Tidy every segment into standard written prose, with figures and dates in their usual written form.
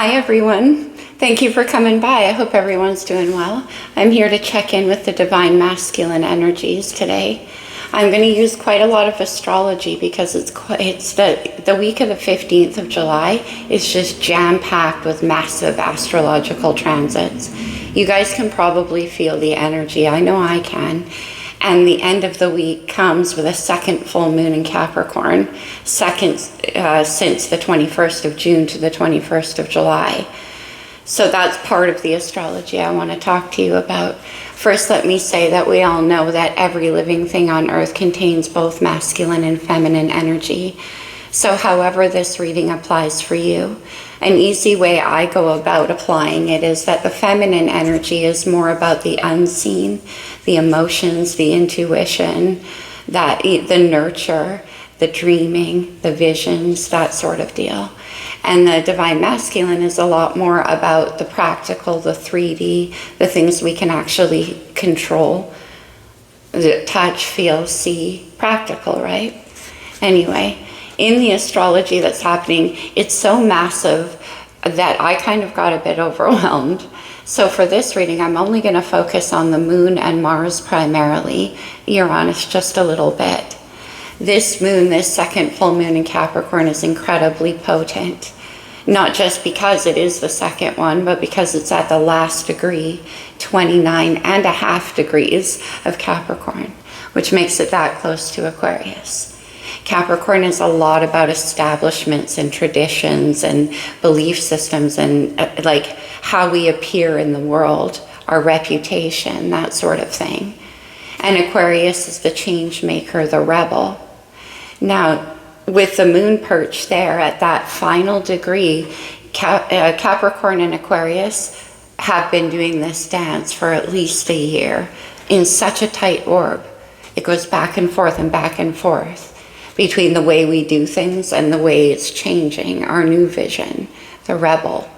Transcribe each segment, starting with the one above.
Hi everyone. Thank you for coming by. I hope everyone's doing well. I'm here to check in with the divine masculine energies today. I'm going to use quite a lot of astrology because it's the week of the 15th of July is just jam-packed with massive astrological transits. You guys can probably feel the energy. I know I can. And the end of the week comes with a second full moon in Capricorn, since the 21st of June to the 21st of July. So that's part of the astrology I want to talk to you about. First, let me say that we all know that every living thing on earth contains both masculine and feminine energy. So however this reading applies for you, an easy way I go about applying it is that the feminine energy is more about the unseen, the emotions, the intuition, the nurture, the dreaming, the visions, that sort of deal. And the divine masculine is a lot more about the practical, the 3D, the things we can actually control, the touch, feel, see, practical, right? Anyway, in the astrology that's happening, it's so massive that I kind of got a bit overwhelmed. So for this reading, I'm only going to focus on the moon and Mars primarily, Uranus just a little bit. This moon, this second full moon in Capricorn, is incredibly potent. Not just because it is the second one, but because it's at the last degree, 29.5 degrees of Capricorn, which makes it that close to Aquarius. Capricorn is a lot about establishments and traditions and belief systems and like how we appear in the world, our reputation, that sort of thing. And Aquarius is the change maker, the rebel. Now, with the moon perch there at that final degree, Capricorn and Aquarius have been doing this dance for at least a year in such a tight orb. It goes back and forth between the way we do things and the way it's changing, our new vision, the rebel.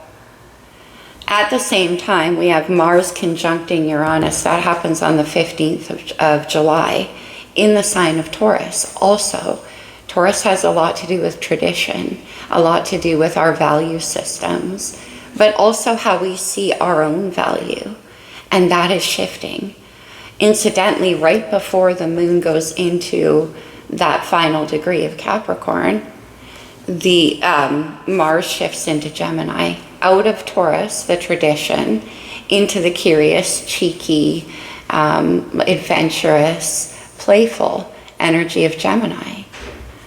At the same time, we have Mars conjuncting Uranus. That happens on the 15th of July in the sign of Taurus. Also, Taurus has a lot to do with tradition, a lot to do with our value systems, but also how we see our own value, and that is shifting. Incidentally, right before the moon goes into that final degree of Capricorn, the Mars shifts into Gemini, out of Taurus, the tradition, into the curious, cheeky, adventurous, playful energy of Gemini.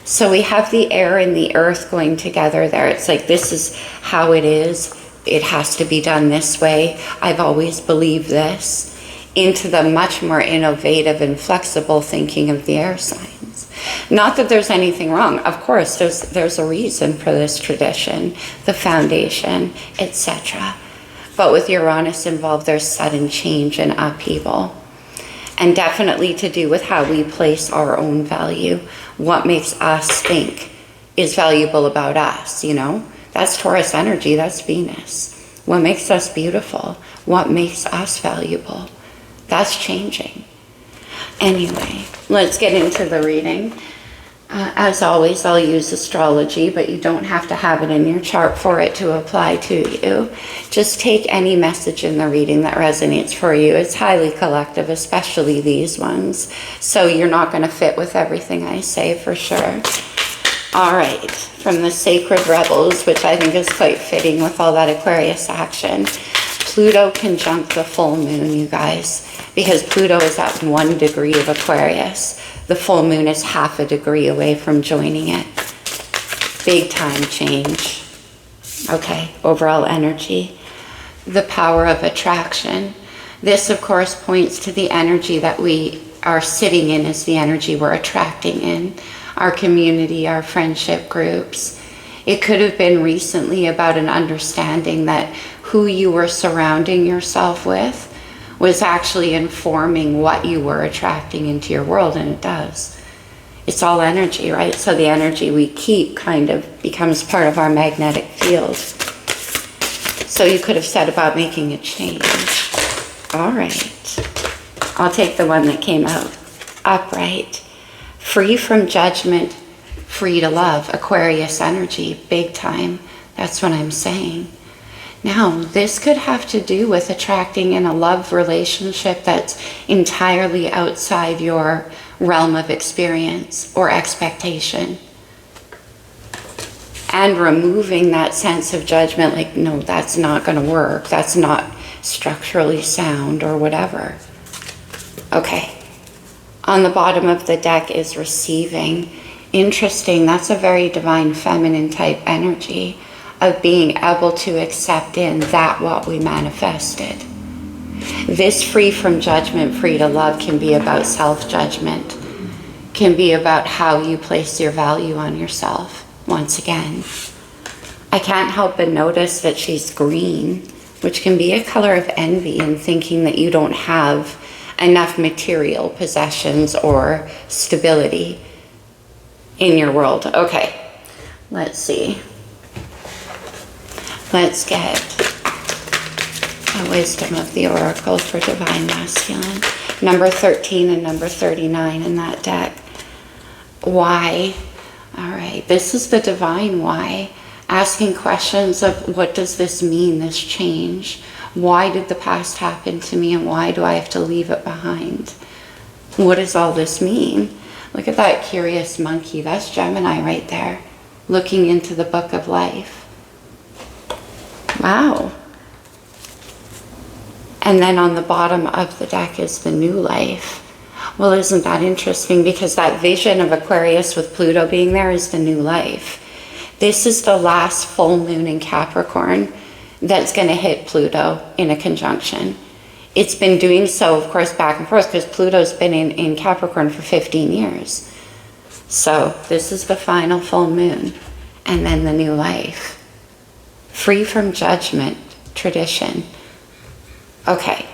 So we have the air and the earth going together there. It's like, this is how it is. It has to be done this way. I've always believed this. Into the much more innovative and flexible thinking of the air signs. Not that there's anything wrong. Of course, there's a reason for this tradition, the foundation, etc. But with Uranus involved, there's sudden change and upheaval. And definitely to do with how we place our own value. What makes us think is valuable about us, you know? That's Taurus energy, that's Venus. What makes us beautiful? What makes us valuable? That's changing. Anyway, let's get into the reading. As always, I'll use astrology, but you don't have to have it in your chart for it to apply to you. Just take any message in the reading that resonates for you. It's highly collective, especially these ones. So you're not going to fit with everything I say for sure. All right, from the Sacred Rebels, which I think is quite fitting with all that Aquarius action. Pluto conjunct the full moon, you guys, because Pluto is at 1 degree of Aquarius. The full moon is half a degree away from joining it. Big time change. Okay, overall energy. The power of attraction. This, of course, points to the energy that we are sitting in as the energy we're attracting in. Our community, our friendship groups. It could have been recently about an understanding that who you were surrounding yourself with was actually informing what you were attracting into your world, and it does. It's all energy, right? So the energy we keep kind of becomes part of our magnetic field. So you could have said about making a change. All right. I'll take the one that came out. Upright. Free from judgment, free to love. Aquarius energy, big time. That's what I'm saying. Now, this could have to do with attracting in a love relationship that's entirely outside your realm of experience or expectation. And removing that sense of judgment, like, no, that's not going to work. That's not structurally sound or whatever. Okay. On the bottom of the deck is receiving. Interesting. That's a very divine feminine type energy of being able to accept in that what we manifested. This free from judgment, free to love can be about self-judgment, can be about how you place your value on yourself. Once again, I can't help but notice that she's green, which can be a color of envy and thinking that you don't have enough material possessions or stability in your world. Okay, let's see. Let's get a wisdom of the oracle for divine masculine. Number 13 and number 39 in that deck. Why? All right, this is the divine why. Asking questions of what does this mean, this change? Why did the past happen to me and why do I have to leave it behind? What does all this mean? Look at that curious monkey. That's Gemini right there, looking into the book of life. Wow. And then on the bottom of the deck is the new life. Well, isn't that interesting? Because that vision of Aquarius with Pluto being there is the new life. This is the last full moon in Capricorn that's going to hit Pluto in a conjunction. It's been doing so, of course, back and forth because Pluto's been in Capricorn for 15 years. So this is the final full moon and then the new life. Free from judgment, tradition. Okay,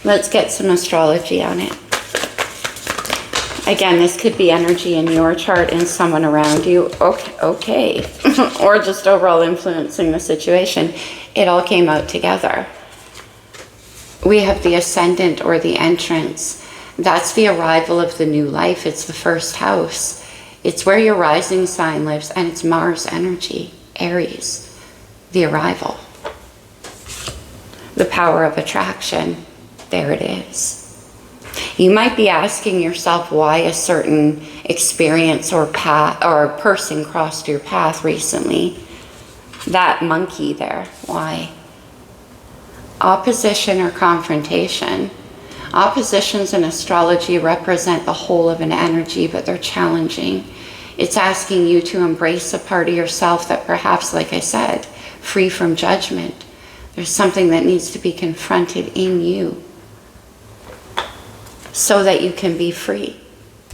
let's get some astrology on it. Again, this could be energy in your chart and someone around you. Okay. Or just overall influencing the situation. It all came out together. We have the ascendant or the entrance. That's the arrival of the new life. It's the first house. It's where your rising sign lives, and it's Mars energy, Aries, the arrival. The power of attraction. There it is. You might be asking yourself why a certain experience or path or person crossed your path recently. That monkey there, why? Opposition or confrontation. Oppositions in astrology represent the whole of an energy, but they're challenging. It's asking you to embrace a part of yourself that perhaps, like I said, free from judgment. There's something that needs to be confronted in you, so that you can be free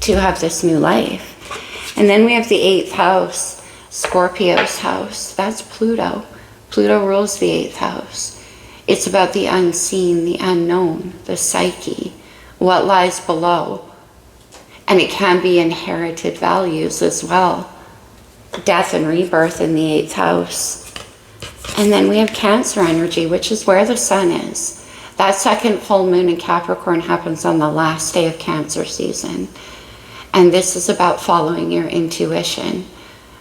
to have this new life. And then we have the 8th house, Scorpio's house. That's Pluto. Pluto rules the 8th house. It's about the unseen, the unknown, the psyche, what lies below. And it can be inherited values as well. Death and rebirth in the 8th house. And then we have Cancer energy, which is where the sun is. That second full moon in Capricorn happens on the last day of Cancer season. And this is about following your intuition.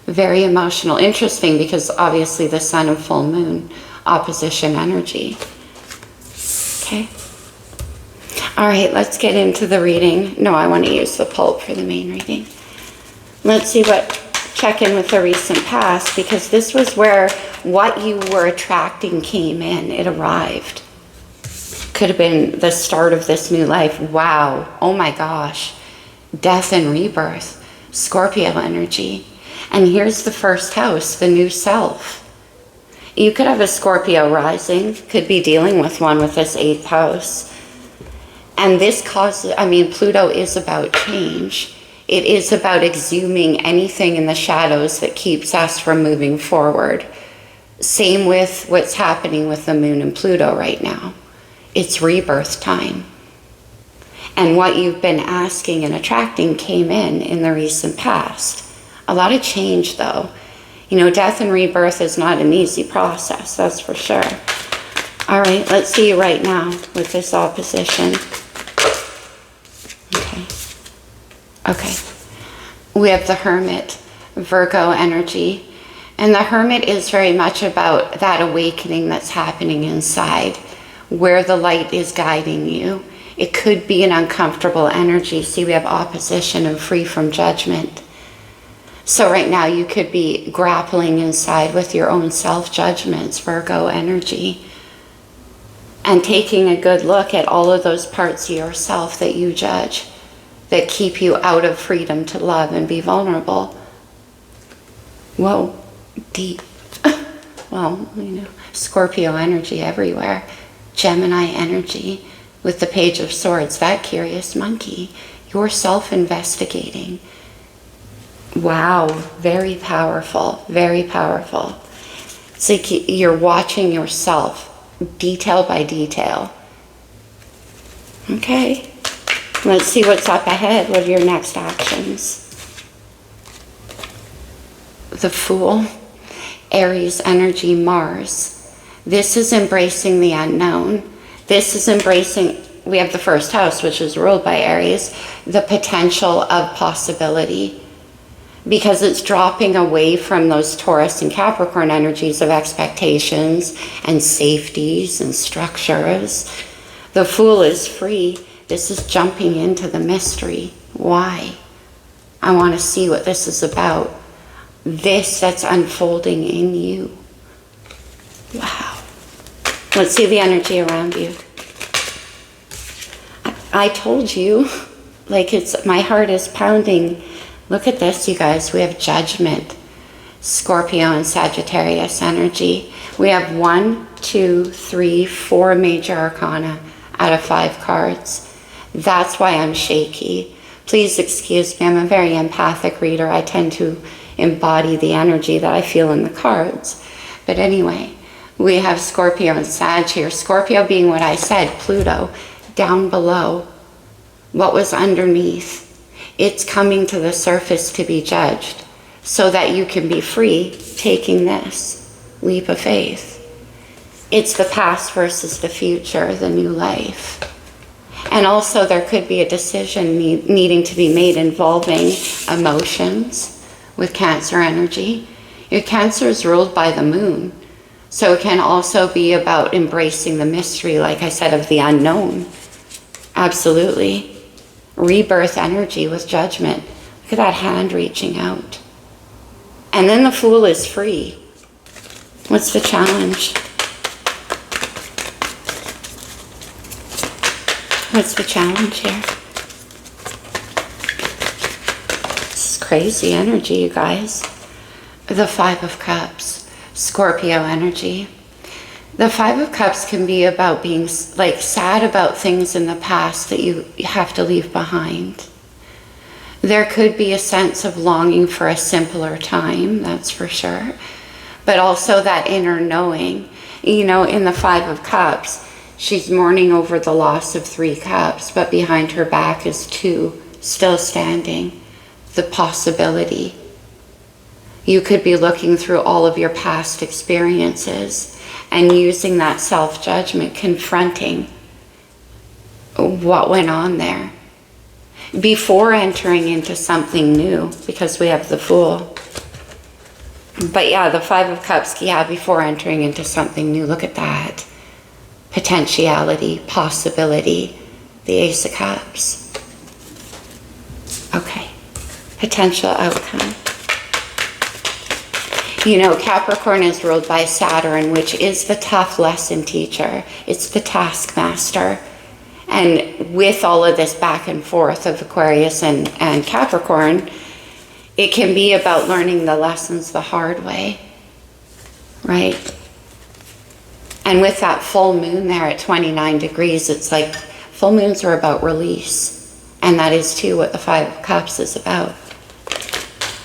Very emotional. Interesting because obviously the sun and full moon, opposition energy. Okay. All right, let's get into the reading. No, I want to use the pulp for the main reading. Let's see check in with the recent past, because this was where what you were attracting came in. It arrived. Could have been the start of this new life. Wow. Oh my gosh. Death and rebirth. Scorpio energy. And here's the first house, the new self. You could have a Scorpio rising, could be dealing with one with this 8th house. And this causes, Pluto is about change. It is about exhuming anything in the shadows that keeps us from moving forward. Same with what's happening with the moon and Pluto right now. It's rebirth time. And what you've been asking and attracting came in the recent past. A lot of change though. You know, death and rebirth is not an easy process, that's for sure. All right, let's see right now with this opposition. Okay. We have the Hermit, Virgo energy. And the Hermit is very much about that awakening that's happening inside, where the light is guiding you. It could be an uncomfortable energy. See, we have opposition and free from judgment. So right now you could be grappling inside with your own self-judgments, Virgo energy, and taking a good look at all of those parts of yourself that you judge, that keep you out of freedom to love and be vulnerable. Whoa, deep. Well, Scorpio energy everywhere. Gemini energy with the Page of Swords, that curious monkey. You're self-investigating. Wow, very powerful, very powerful. It's like you're watching yourself, detail by detail. Okay, let's see what's up ahead. What are your next actions? The Fool, Aries energy, Mars. This is embracing the unknown. This is embracing, we have the first house, which is ruled by Aries, the potential of possibility. Because it's dropping away from those Taurus and Capricorn energies of expectations and safeties and structures. The Fool is free. This is jumping into the mystery. Why? I want to see what this is about. This that's unfolding in you. Wow. Let's see the energy around you. I told you, like my heart is pounding. Look at this, you guys. We have Judgment, Scorpio and Sagittarius energy. We have 1, 2, 3, 4 major arcana out of 5 cards. That's why I'm shaky. Please excuse me. I'm a very empathic reader. I tend to embody the energy that I feel in the cards. But anyway, we have Scorpio and Sag here. Scorpio being what I said, Pluto, down below. What was underneath? It's coming to the surface to be judged so that you can be free taking this leap of faith. It's the past versus the future, the new life. And also there could be a decision needing to be made involving emotions with Cancer energy. Your Cancer is ruled by the moon. So it can also be about embracing the mystery, like I said, of the unknown. Absolutely. Rebirth energy with Judgment. Look at that hand reaching out. And then the Fool is free. What's the challenge? What's the challenge here? This is crazy energy, you guys. The 5 of Cups, Scorpio energy. The 5 of Cups can be about being like sad about things in the past that you have to leave behind. There could be a sense of longing for a simpler time, that's for sure. But also that inner knowing. In the 5 of Cups, she's mourning over the loss of 3 cups, but behind her back is 2 still standing. The possibility. You could be looking through all of your past experiences and using that self-judgment, confronting what went on there before entering into something new, because we have the Fool. But yeah, the 5 of Cups, yeah, before entering into something new. Look at that. Potentiality, possibility, the Ace of Cups. Okay, potential outcome. Capricorn is ruled by Saturn, which is the tough lesson teacher. It's the taskmaster. And with all of this back and forth of Aquarius and Capricorn, it can be about learning the lessons the hard way, right? And with that full moon there at 29 degrees, it's like full moons are about release. And that is too what the 5 of Cups is about.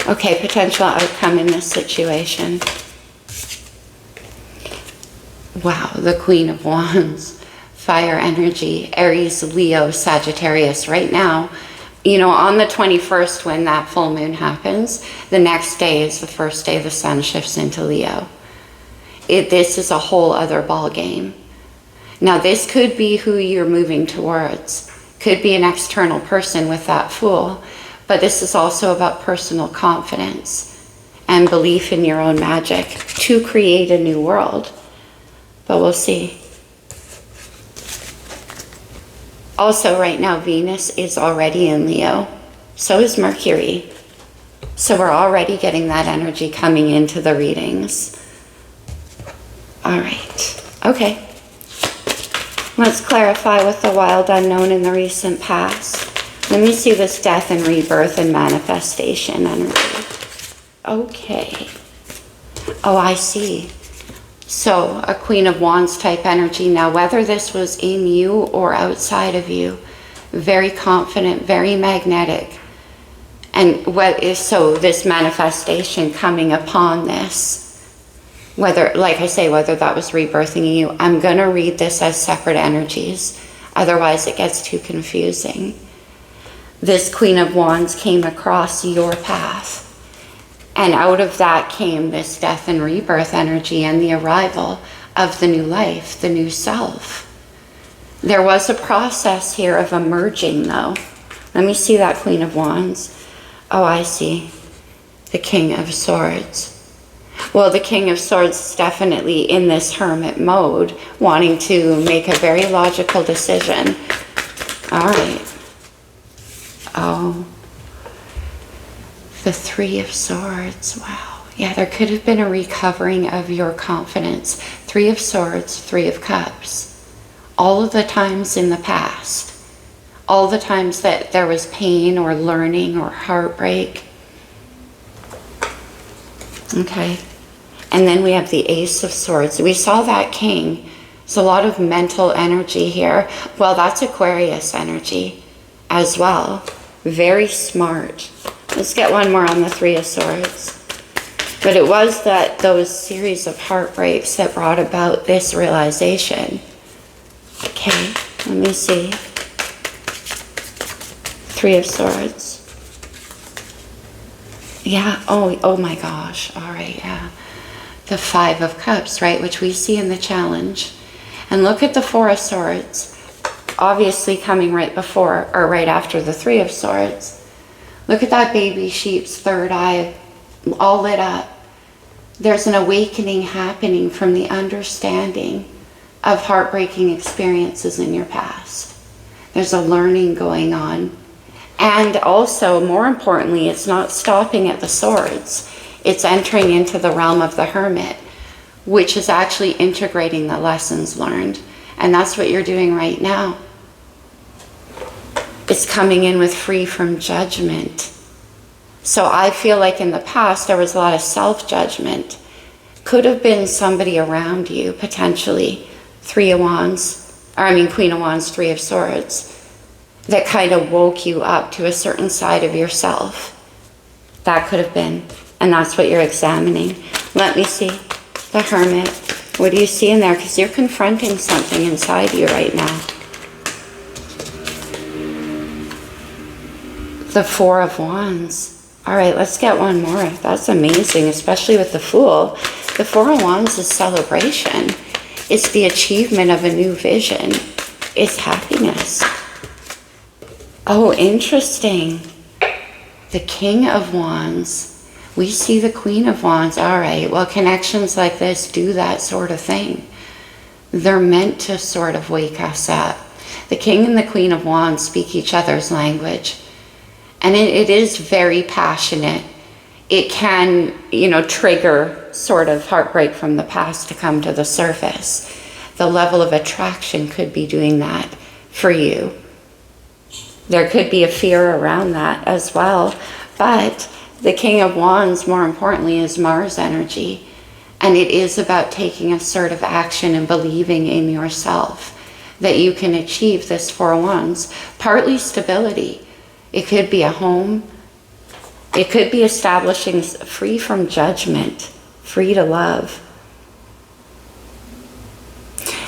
Okay, potential outcome in this situation. Wow, the Queen of Wands, fire energy, Aries, Leo, Sagittarius. Right now, on the 21st when that full moon happens, the next day is the first day the sun shifts into Leo. This is a whole other ball game. Now, this could be who you're moving towards. Could be an external person with that Fool. But this is also about personal confidence and belief in your own magic to create a new world. But we'll see. Also, right now, Venus is already in Leo. So is Mercury. So we're already getting that energy coming into the readings. All right. Okay. Let's clarify with the wild unknown in the recent past. Let me see this death and rebirth and manifestation energy. Okay. Oh, I see. So a Queen of Wands type energy. Now, whether this was in you or outside of you, very confident, very magnetic. And what is so this manifestation coming upon this, whether, like I say, whether that was rebirthing in you, I'm going to read this as separate energies. Otherwise, it gets too confusing. This Queen of Wands came across your path. And out of that came this death and rebirth energy and the arrival of the new life, the new self. There was a process here of emerging, though. Let me see that Queen of Wands. Oh, I see. The King of Swords. Well, the King of Swords is definitely in this hermit mode, wanting to make a very logical decision. All right. Oh. The Three of Swords, wow. Yeah, there could have been a recovering of your confidence. Three of Swords, Three of Cups. All of the times in the past, all the times that there was pain or learning or heartbreak. Okay. And then we have the Ace of Swords. We saw that King. There's a lot of mental energy here. Well, that's Aquarius energy as well. Very smart. Let's get one more on the Three of Swords. But it was those series of heartbreaks that brought about this realization. Okay, let me see. Three of Swords. Yeah, oh my gosh. All right, yeah. The Five of Cups, right, which we see in the challenge. And look at the Four of Swords. Obviously coming right before or right after the Three of Swords. Look at that baby sheep's third eye, all lit up. There's an awakening happening from the understanding of heartbreaking experiences in your past. There's a learning going on. And also, more importantly, it's not stopping at the swords. It's entering into the realm of the hermit, which is actually integrating the lessons learned. And that's what you're doing right now. It's coming in with free from judgment. So I feel like in the past there was a lot of self-judgment. Could have been somebody around you, potentially. Queen of Wands, Three of Swords, that kind of woke you up to a certain side of yourself. That could have been. And that's what you're examining. Let me see. The Hermit. What do you see in there? Because you're confronting something inside you right now. The Four of Wands. All right, let's get one more. That's amazing, especially with the Fool. The Four of Wands is celebration. It's the achievement of a new vision. It's happiness. Oh, interesting. The King of Wands. We see the Queen of Wands. All right, well, connections like this do that sort of thing. They're meant to sort of wake us up. The King and the Queen of Wands speak each other's language. And it is very passionate. It can, trigger sort of heartbreak from the past to come to the surface. The level of attraction could be doing that for you. There could be a fear around that as well. But the King of Wands, more importantly, is Mars energy. And it is about taking assertive action and believing in yourself that you can achieve this Four of Wands. Partly stability. It could be a home. It could be establishing free from judgment, free to love.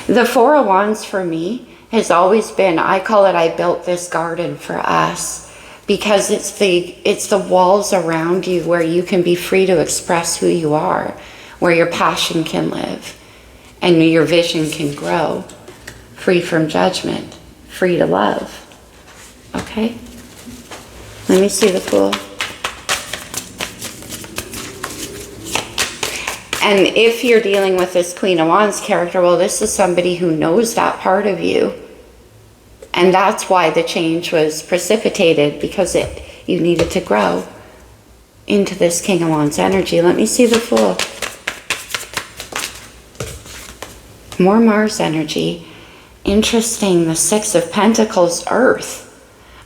The Four of Wands for me has always been, I call it, I built this garden for us, because it's the walls around you where you can be free to express who you are, where your passion can live and your vision can grow, free from judgment, free to love. Okay? Let me see the Fool. And if you're dealing with this Queen of Wands character, well, this is somebody who knows that part of you. And that's why the change was precipitated, because you needed to grow into this King of Wands energy. Let me see the Fool. More Mars energy. Interesting. The Six of Pentacles, Earth.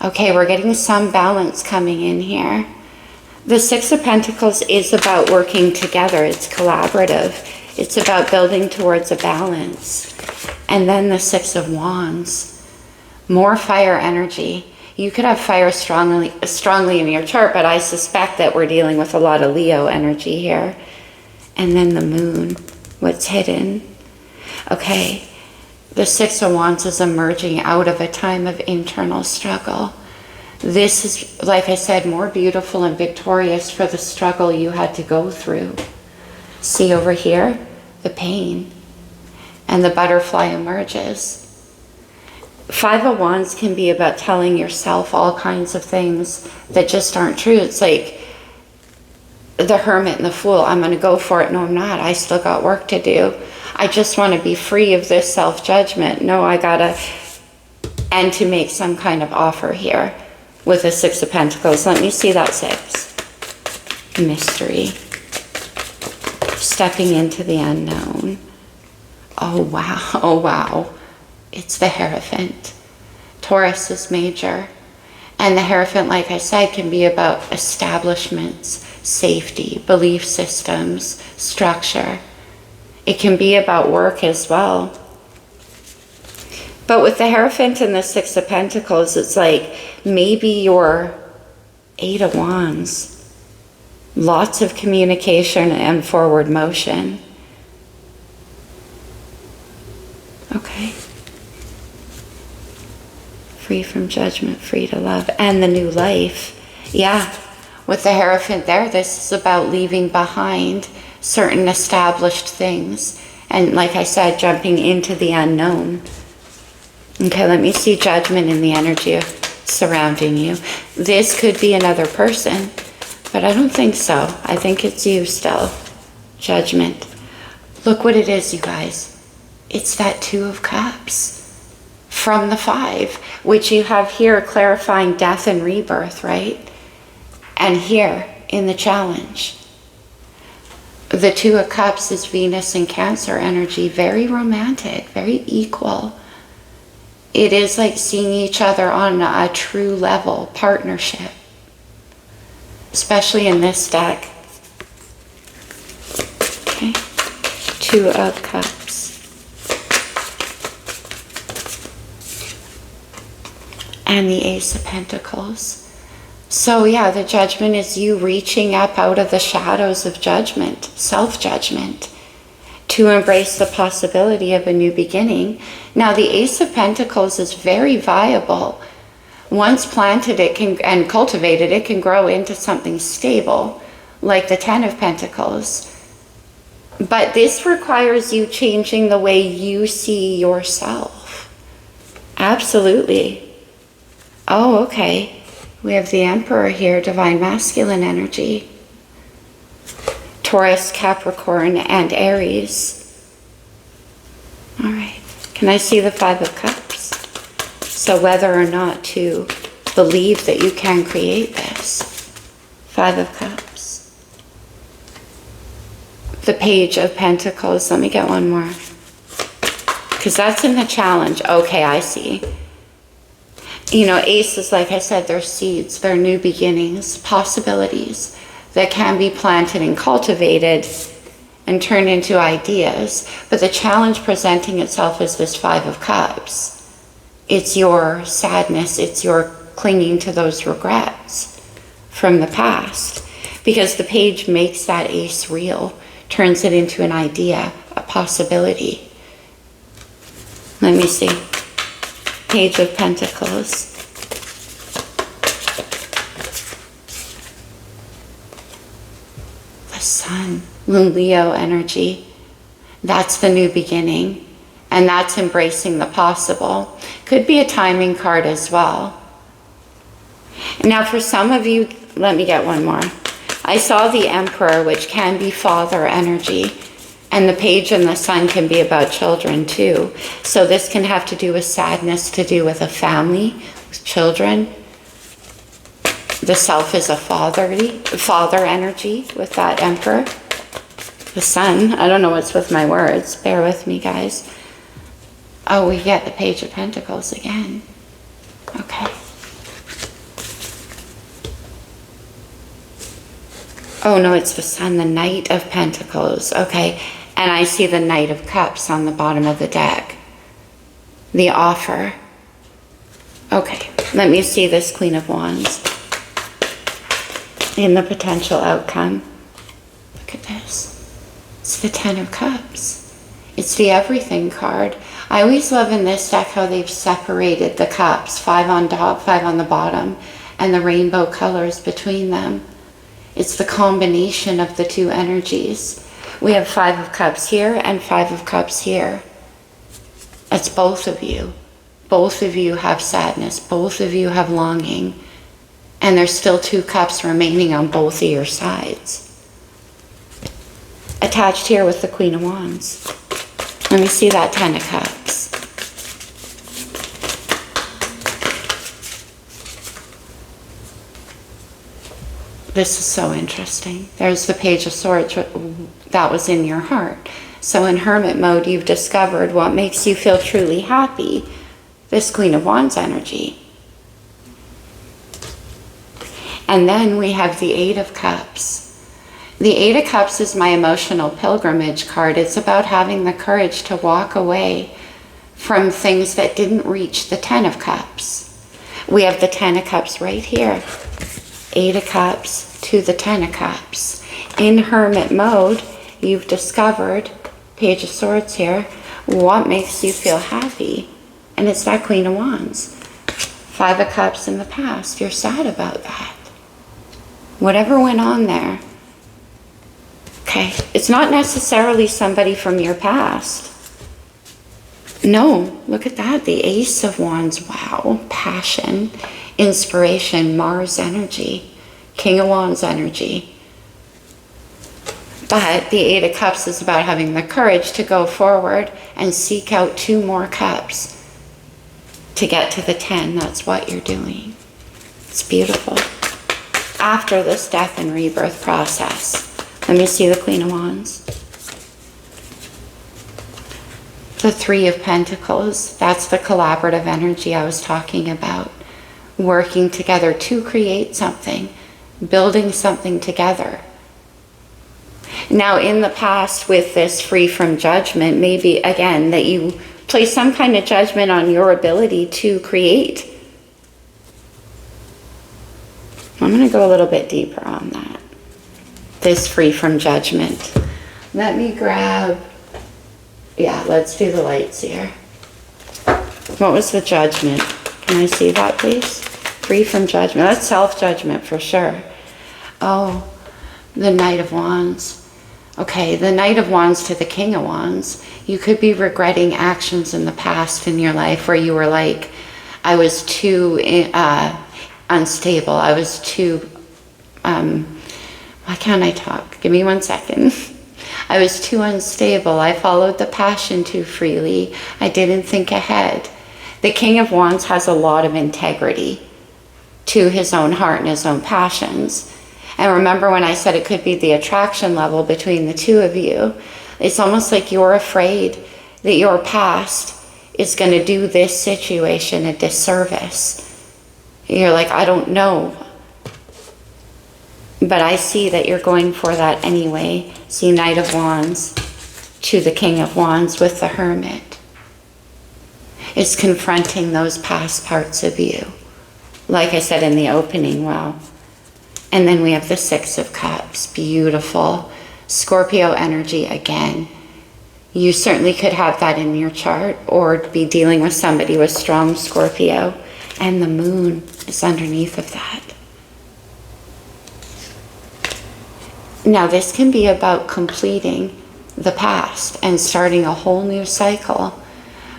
Okay, we're getting some balance coming in here. The Six of Pentacles is about working together. It's collaborative. It's about building towards a balance. And then the Six of Wands. More fire energy. You could have fire strongly in your chart, but I suspect that we're dealing with a lot of Leo energy here. And then the Moon. What's hidden? Okay. The Six of Wands is emerging out of a time of internal struggle. This is, like I said, more beautiful and victorious for the struggle you had to go through. See over here, the pain, and the butterfly emerges. Five of Wands can be about telling yourself all kinds of things that just aren't true. It's like the Hermit and the Fool. I'm going to go for it. No, I'm not. I still got work to do. I just want to be free of this self-judgment. No, I gotta, and to make some kind of offer here with the Six of Pentacles. Let me see that six. Mystery. Stepping into the unknown. Oh, wow. Oh, wow. It's the Hierophant. Taurus is major. And the Hierophant, like I said, can be about establishments, safety, belief systems, structure. It can be about work as well. But with the Hierophant and the Six of Pentacles, it's like maybe your Eight of Wands. Lots of communication and forward motion. Okay. Free from judgment, free to love. And the new life. Yeah. With the Hierophant there, this is about leaving behind certain established things. And like I said, jumping into the unknown. Okay, let me see judgment in the energy surrounding you. This could be another person, but I don't think so. I think it's you still. Judgment. Look what it is, you guys. It's that Two of Cups from the Five, which you have here clarifying death and rebirth, right? And here in the challenge. The Two of Cups is Venus and Cancer energy, very romantic, very equal. It is like seeing each other on a true level, partnership, especially in this deck. Okay, Two of Cups. And the Ace of Pentacles. So yeah, the Judgment is you reaching up out of the shadows of judgment, self-judgment, to embrace the possibility of a new beginning. Now the Ace of Pentacles is very viable. Once planted, it can, and cultivated, it can grow into something stable, like the Ten of Pentacles. But this requires you changing the way you see yourself. Absolutely. Oh, okay. We have the Emperor here, Divine Masculine energy. Taurus, Capricorn, and Aries. All right. Can I see the Five of Cups? So whether or not to believe that you can create this. Five of Cups. The Page of Pentacles. Let me get one more. Because that's in the challenge. Okay, I see. You know, aces, like I said, they're seeds, they're new beginnings, possibilities that can be planted and cultivated and turned into ideas. But the challenge presenting itself is this Five of Cups. It's your sadness, it's your clinging to those regrets from the past. Because the page makes that ace real, turns it into an idea, a possibility. Let me see. Page of Pentacles. The Sun, Leo energy. That's the new beginning. And that's embracing the possible. Could be a timing card as well. Now for some of you, let me get one more. I saw the Emperor, which can be father energy, and the Page and the Sun can be about children too. So this can have to do with sadness, to do with a family, with children. The Self is a father energy with that Emperor. The Sun, I don't know what's with my words, bear with me guys. Oh, we get the Page of Pentacles again. Okay. Oh no, it's the Sun, the Knight of Pentacles. Okay, and I see the Knight of Cups on the bottom of the deck. The offer. Okay, let me see this Queen of Wands in the potential outcome. Look at this. It's the Ten of Cups. It's the everything card. I always love in this deck how they've separated the cups, 5 on top, 5 on the bottom, and the rainbow colors between them. It's the combination of the two energies. We have 5 of Cups here and 5 of Cups here. It's both of you. Both of you have sadness. Both of you have longing. And there's still 2 cups remaining on both of your sides. Attached here with the Queen of Wands. Let me see that Ten of Cups. This is so interesting. There's the Page of Swords that was in your heart. So in Hermit mode, you've discovered what makes you feel truly happy. This Queen of Wands energy. And then we have the Eight of Cups. The Eight of Cups is my emotional pilgrimage card. It's about having the courage to walk away from things that didn't reach the Ten of Cups. We have the Ten of Cups right here. Eight of Cups to the Ten of Cups. In Hermit mode, you've discovered, Page of Swords here, what makes you feel happy. And it's that Queen of Wands. 5 of Cups in the past. You're sad about that. Whatever went on there. Okay, it's not necessarily somebody from your past. No, look at that, the Ace of Wands, wow, passion, inspiration, Mars energy, King of Wands energy. But the Eight of Cups is about having the courage to go forward and seek out 2 more cups to get to the 10. That's what you're doing. It's beautiful. After this death and rebirth process. Let me see the Queen of Wands. The Three of Pentacles, that's the collaborative energy I was talking about. Working together to create something, building something together. Now in the past with this free from judgment, maybe again that you place some kind of judgment on your ability to create. I'm going to go a little bit deeper on that. This free from judgment. Let me grab, yeah, let's do the lights here. What was the judgment? Can I see that, please? Free from judgment. That's self-judgment for sure. Oh, the Knight of Wands. Okay, the Knight of Wands to the King of Wands. You could be regretting actions in the past in your life where you were like, I was too unstable. I was too, why can't I talk? Give me 1 second. I was too unstable. I followed the passion too freely. I didn't think ahead. The King of Wands has a lot of integrity to his own heart and his own passions. And remember when I said it could be the attraction level between the two of you, it's almost like you're afraid that your past is going to do this situation a disservice. You're like, I don't know. But I see that you're going for that anyway. See Knight of Wands to the King of Wands with the Hermit. It's confronting those past parts of you. Like I said in the opening, wow. And then we have the Six of Cups, beautiful. Scorpio energy again. You certainly could have that in your chart or be dealing with somebody with strong Scorpio. And the Moon is underneath of that. Now this can be about completing the past and starting a whole new cycle.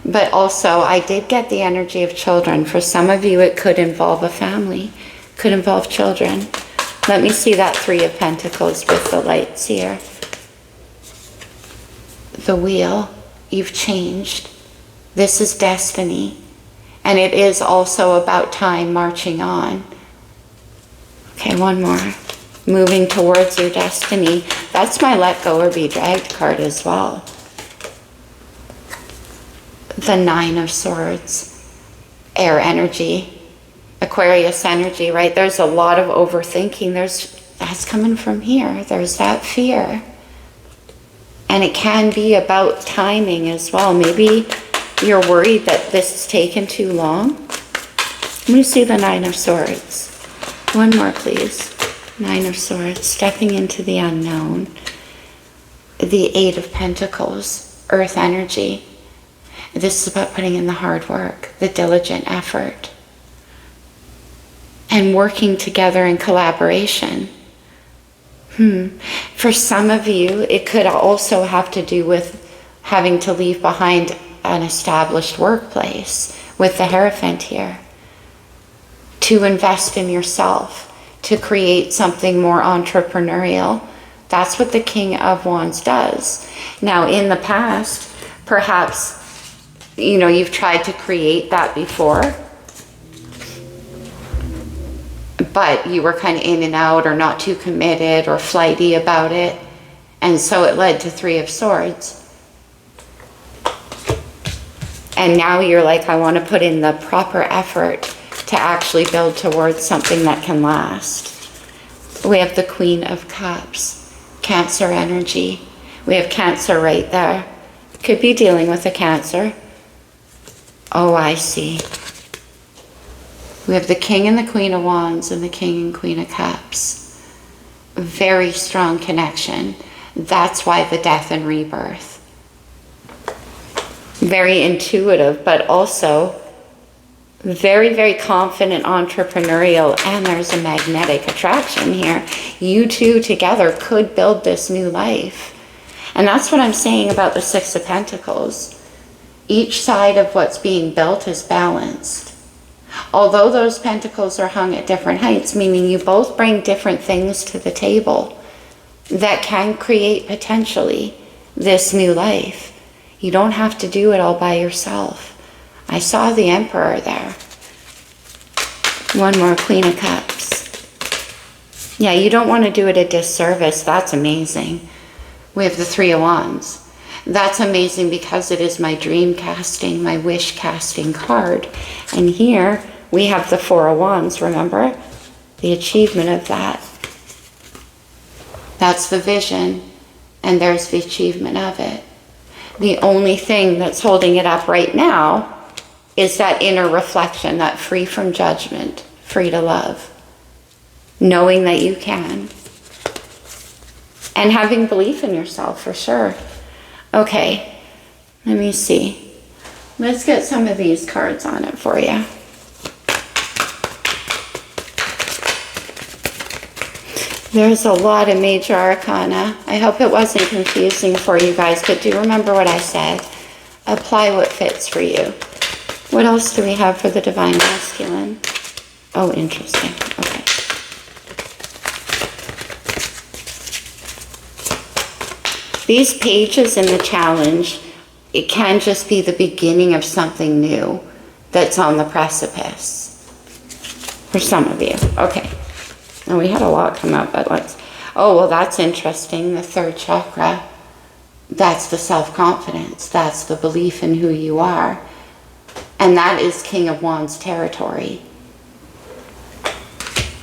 But also I did get the energy of children. For some of you it could involve a family, could involve children. Let me see that Three of Pentacles with the lights here. The wheel, you've changed. This is destiny. And it is also about time marching on. Okay, one more. Moving towards your destiny. That's my let go or be dragged card as well. The Nine of Swords. Air energy. Aquarius energy, right? There's a lot of overthinking. That's coming from here. There's that fear. And it can be about timing as well. Maybe you're worried that this is taking too long. Let me see the Nine of Swords. One more, please. Nine of Swords, stepping into the unknown. The Eight of Pentacles, earth energy. This is about putting in the hard work, the diligent effort, and working together in collaboration. For some of you, it could also have to do with having to leave behind an established workplace with the Hierophant here. To invest in yourself, to create something more entrepreneurial. That's what the King of Wands does. Now, in the past, perhaps, you've tried to create that before, but you were kind of in and out or not too committed or flighty about it. And so it led to Three of Swords. And now you're like, I want to put in the proper effort to actually build towards something that can last. We have the Queen of Cups, Cancer energy. We have Cancer right there. Could be dealing with a Cancer. Oh, I see. We have the King and the Queen of Wands and the King and Queen of Cups. Very strong connection. That's why the death and rebirth. Very intuitive, but also very, very confident, entrepreneurial, and there's a magnetic attraction here. You two together could build this new life. And that's what I'm saying about the Six of Pentacles. Each side of what's being built is balanced. Although those pentacles are hung at different heights, meaning you both bring different things to the table that can create potentially this new life. You don't have to do it all by yourself. I saw the Emperor there. One more, Queen of Cups. Yeah, you don't want to do it a disservice. That's amazing. We have the Three of Wands. That's amazing because it is my dream casting, my wish casting card. And here we have the Four of Wands, remember? The achievement of that. That's the vision, and there's the achievement of it. The only thing that's holding it up right now is that inner reflection, that free from judgment, free to love. Knowing that you can. And having belief in yourself, for sure. Okay, let me see. Let's get some of these cards on it for you. There's a lot of major arcana. I hope it wasn't confusing for you guys, but do remember what I said. Apply what fits for you. What else do we have for the Divine Masculine? Oh, interesting. Okay. These pages in the challenge, it can just be the beginning of something new that's on the precipice. For some of you. Okay. And we had a lot come up, but let's... Oh, well, that's interesting. The third chakra. That's the self-confidence. That's the belief in who you are. And that is King of Wands territory.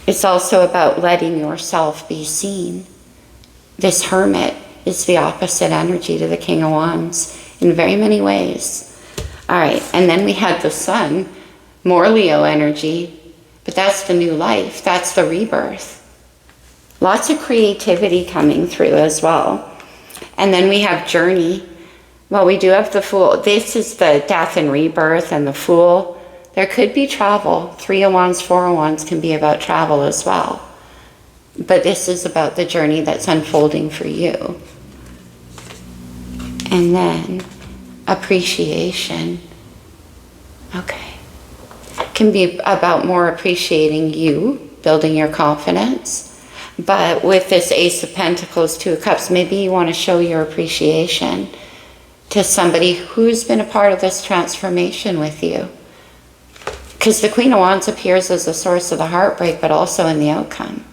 It's also about letting yourself be seen. This Hermit is the opposite energy to the King of Wands in very many ways. All right, and then we had the Sun, more Leo energy, but that's the new life. That's the rebirth. Lots of creativity coming through as well. And then we have Journey. Well, we do have the Fool. This is the death and rebirth and the Fool. There could be travel. Three of Wands, Four of Wands can be about travel as well. But this is about the journey that's unfolding for you. And then appreciation. Okay. Can be about more appreciating you, building your confidence. But with this Ace of Pentacles, Two of Cups, maybe you want to show your appreciation to somebody who's been a part of this transformation with you. Because the Queen of Wands appears as the source of the heartbreak, but also in the outcome.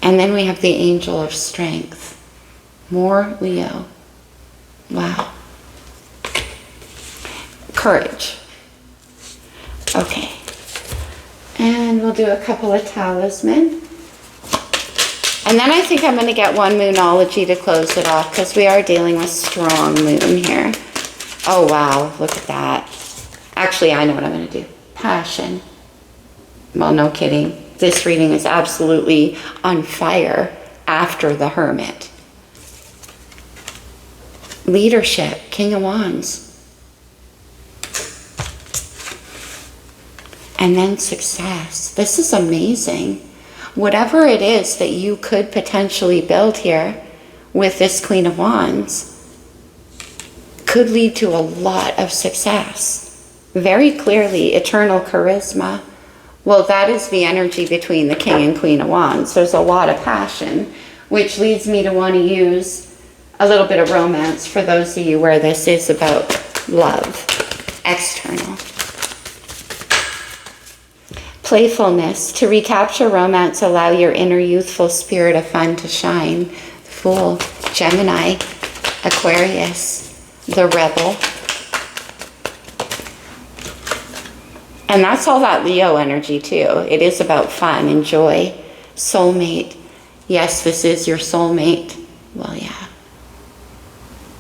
And then we have the Angel of Strength. More Leo. Wow. Courage. Okay. And we'll do a couple of talisman. And then I think I'm going to get one Moonology to close it off, because we are dealing with strong moon here. Oh, wow. Look at that. Actually, I know what I'm going to do. Passion. Well, no kidding. This reading is absolutely on fire after the Hermit. Leadership. King of Wands. And then success. This is amazing. Whatever it is that you could potentially build here with this Queen of Wands could lead to a lot of success. Very clearly, eternal charisma. Well, that is the energy between the King and Queen of Wands. There's a lot of passion, which leads me to want to use a little bit of romance for those of you where this is about love, external. Playfulness. To recapture romance, allow your inner youthful spirit of fun to shine. Fool, Gemini, Aquarius, the Rebel. And that's all that Leo energy too. It is about fun and joy. Soulmate. Yes, this is your soulmate. Well, yeah.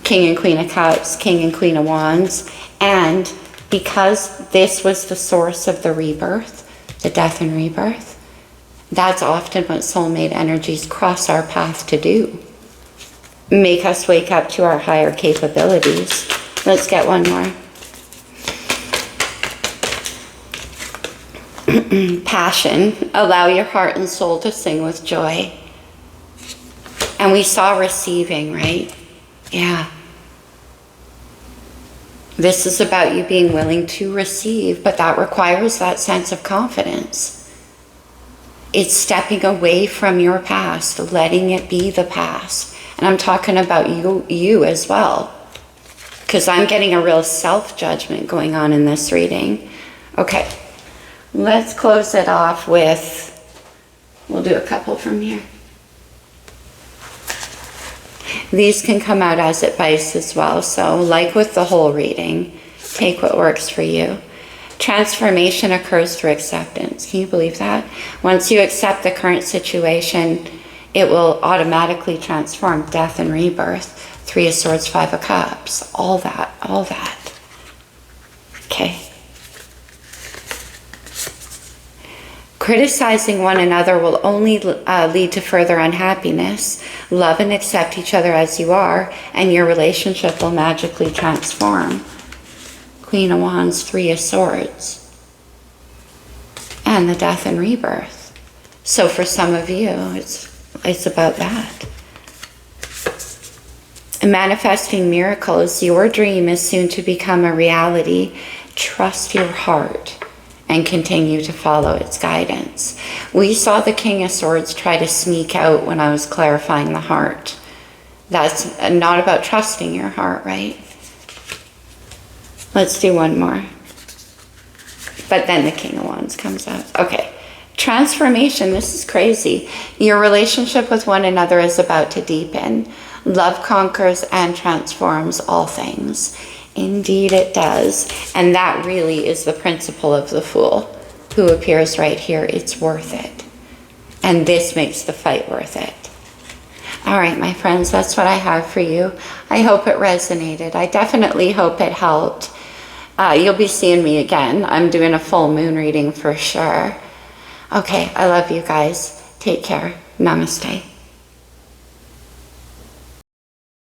King and Queen of Cups, King and Queen of Wands. And because this was the source of the rebirth, the death and rebirth, that's often what soulmate energies cross our path to do. Make us wake up to our higher capabilities. Let's get one more. Passion. Allow your heart and soul to sing with joy. And we saw receiving, right? Yeah. This is about you being willing to receive, but that requires that sense of confidence. It's stepping away from your past, letting it be the past. And I'm talking about you as well, because I'm getting a real self-judgment going on in this reading. Okay, let's close it off with, we'll do a couple from here. These can come out as advice as well. So like with the whole reading, take what works for you. Transformation occurs through acceptance. Can you believe that? Once you accept the current situation, it will automatically transform. Death and rebirth. Three of Swords, Five of Cups. All that, all that. Okay. Criticizing one another will only lead to further unhappiness. Love and accept each other as you are, and your relationship will magically transform. Queen of Wands, Three of Swords. And the death and rebirth. So for some of you, it's about that. Manifesting miracles. Your dream is soon to become a reality. Trust your heart and continue to follow its guidance. We saw the King of Swords try to sneak out when I was clarifying the heart. That's not about trusting your heart, right? Let's do one more. But then the King of Wands comes up. Okay. Transformation. This is crazy. Your relationship with one another is about to deepen. Love conquers and transforms all things. Indeed it does. And that really is the principle of the Fool, who appears right here. It's worth it. And this makes the fight worth it. All right, my friends, that's what I have for you. I hope it resonated. I definitely hope it helped. You'll be seeing me again. I'm doing a full moon reading for sure. Okay, I love you guys. Take care. Namaste.